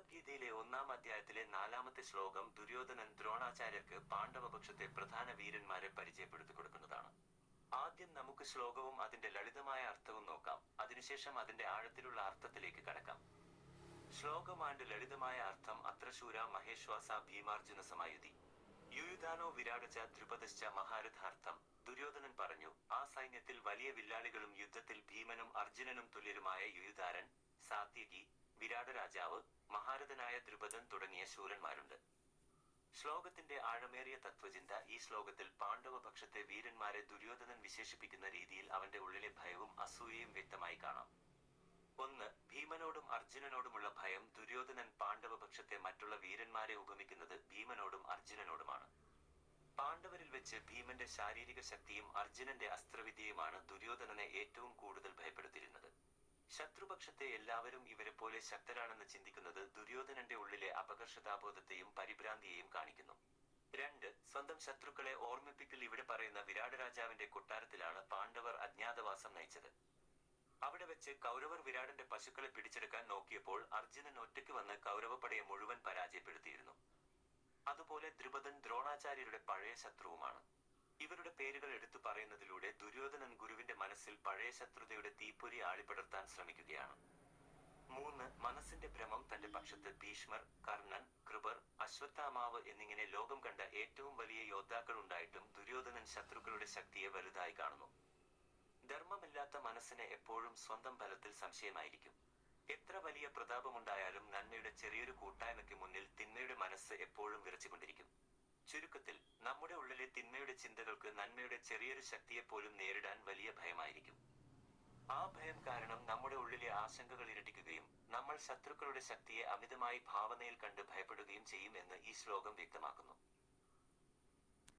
ഭഗവത്ഗീതയിലെ 1-ാം അധ്യായത്തിലെ 4-ാമത്തെ ശ്ലോകം ദുര്യോധനൻ ദ്രോണാചാര്യർക്ക് പാണ്ഡവപക്ഷത്തെ പ്രധാന വീരന്മാരെ പരിചയപ്പെടുത്തി കൊടുക്കുന്നതാണ്. ആദ്യം നമുക്ക് ശ്ലോകവും അതിന്റെ ലളിതമായ അർത്ഥവും നോക്കാം. അതിനുശേഷം അതിന്റെ ആഴത്തിലുള്ള അർത്ഥത്തിലേക്ക് കടക്കാം. ശ്ലോകമാണ്ട് ലളിതമായ അർത്ഥം: അത്ര ശൂര മഹേശ്വാസ ഭീമാർജുന സമായുധി യുയുധാനോ വിരാടച ദ്രുപദശ്ച മഹാരഥാർത്ഥം. ദുര്യോധനൻ പറഞ്ഞു, ആ സൈന്യത്തിൽ വലിയ വില്ലാളികളും യുദ്ധത്തിൽ ഭീമനും അർജുനനും തുല്യരുമായ യുയുധാരൻ, സാത്യകി, വിരാടരാജാവ്, മഹാരഥനായ ദ്രുപദൻ തുടങ്ങിയ ശൂരന്മാരുണ്ട്. ശ്ലോകത്തിന്റെ ആഴമേറിയ തത്വചിന്ത: ഈ ശ്ലോകത്തിൽ പാണ്ഡവപക്ഷത്തെ വീരന്മാരെ ദുര്യോധനൻ വിശേഷിപ്പിക്കുന്ന രീതിയിൽ അവന്റെ ഉള്ളിലെ ഭയവും അസൂയയും വ്യക്തമായി കാണാം. 1. ഭീമനോടും അർജുനനോടുമുള്ള ഭയം. ദുര്യോധനൻ പാണ്ഡവപക്ഷത്തെ മറ്റുള്ള വീരന്മാരെ ഉപമിക്കുന്നത് ഭീമനോടും അർജുനനോടുമാണ്. പാണ്ഡവരിൽ വെച്ച് ഭീമന്റെ ശാരീരിക ശക്തിയും അർജുനന്റെ അസ്ത്രവിദ്യയുമാണ് ദുര്യോധനനെ ഏറ്റവും കൂടുതൽ ഭയപ്പെടുത്തിയിരുന്നത്. ശത്രുപക്ഷത്തെ എല്ലാവരും ഇവരെപ്പോലെ ശക്തരാണെന്ന് ചിന്തിക്കുന്നത് ദുര്യോധനന്റെ ഉള്ളിലെ അപകർഷതാബോധത്തെയും പരിഭ്രാന്തിയെയും കാണിക്കുന്നു. 2. സ്വന്തം ശത്രുക്കളെ ഓർമ്മിപ്പിക്കൽ. ഇവിടെ പറയുന്ന വിരാടരാജാവിന്റെ കൊട്ടാരത്തിലാണ് പാണ്ഡവർ അജ്ഞാതവാസം നയിച്ചത്. അവിടെ വെച്ച് കൗരവർ വിരാടന്റെ പശുക്കളെ പിടിച്ചെടുക്കാൻ നോക്കിയപ്പോൾ അർജുനൻ ഒറ്റയ്ക്ക് വന്ന് കൗരവപ്പടയെ മുഴുവൻ പരാജയപ്പെടുത്തിയിരുന്നു. അതുപോലെ ദ്രുപദൻ ദ്രോണാചാര്യരുടെ പഴയ ശത്രുവുമാണ്. ഇവരുടെ പേരുകൾ എടുത്തു പറയുന്നതിലൂടെ ദുര്യോധനൻ ഗുരുവിന്റെ മനസ്സിൽ പഴയ ശത്രുതയുടെ തീപ്പൊരി ആളിപ്പടർത്താൻ ശ്രമിക്കുകയാണ്. 3. മനസ്സിന്റെ ഭ്രമം. തന്റെ പക്ഷത്ത് ഭീഷ്മർ, കർണൻ, കൃപർ, അശ്വത്ഥാമാവ് എന്നിങ്ങനെ ലോകം കണ്ട ഏറ്റവും വലിയ യോദ്ധാക്കൾ ഉണ്ടായിട്ടും ദുര്യോധനൻ ശത്രുക്കളുടെ ശക്തിയെ വലുതായി കാണുന്നു. ധർമ്മമില്ലാത്ത മനസ്സിന് എപ്പോഴും സ്വന്തം ബലത്തിൽ സംശയമായിരിക്കും. എത്ര വലിയ പ്രതാപമുണ്ടായാലും നന്മയുടെ ചെറിയൊരു കൂട്ടായ്മയ്ക്ക് മുന്നിൽ തിന്മയുടെ മനസ്സ് എപ്പോഴും വിറച്ചുകൊണ്ടിരിക്കും. ചുരുക്കത്തിൽ, നമ്മുടെ ഉള്ളിലെ തിന്മയുടെ ചിന്തകൾക്ക് നന്മയുടെ ചെറിയൊരു ശക്തിയെപ്പോലും നേരിടാൻ വലിയ ഭയമായിരിക്കും. ആ ഭയം കാരണം നമ്മുടെ ഉള്ളിലെ ആശങ്കകൾ ഇരട്ടിക്കുകയും നമ്മൾ ശത്രുക്കളുടെ ശക്തിയെ അമിതമായി ഭാവനയിൽ കണ്ട് ഭയപ്പെടുകയും ചെയ്യും എന്ന് ഈ ശ്ലോകം വ്യക്തമാക്കുന്നു.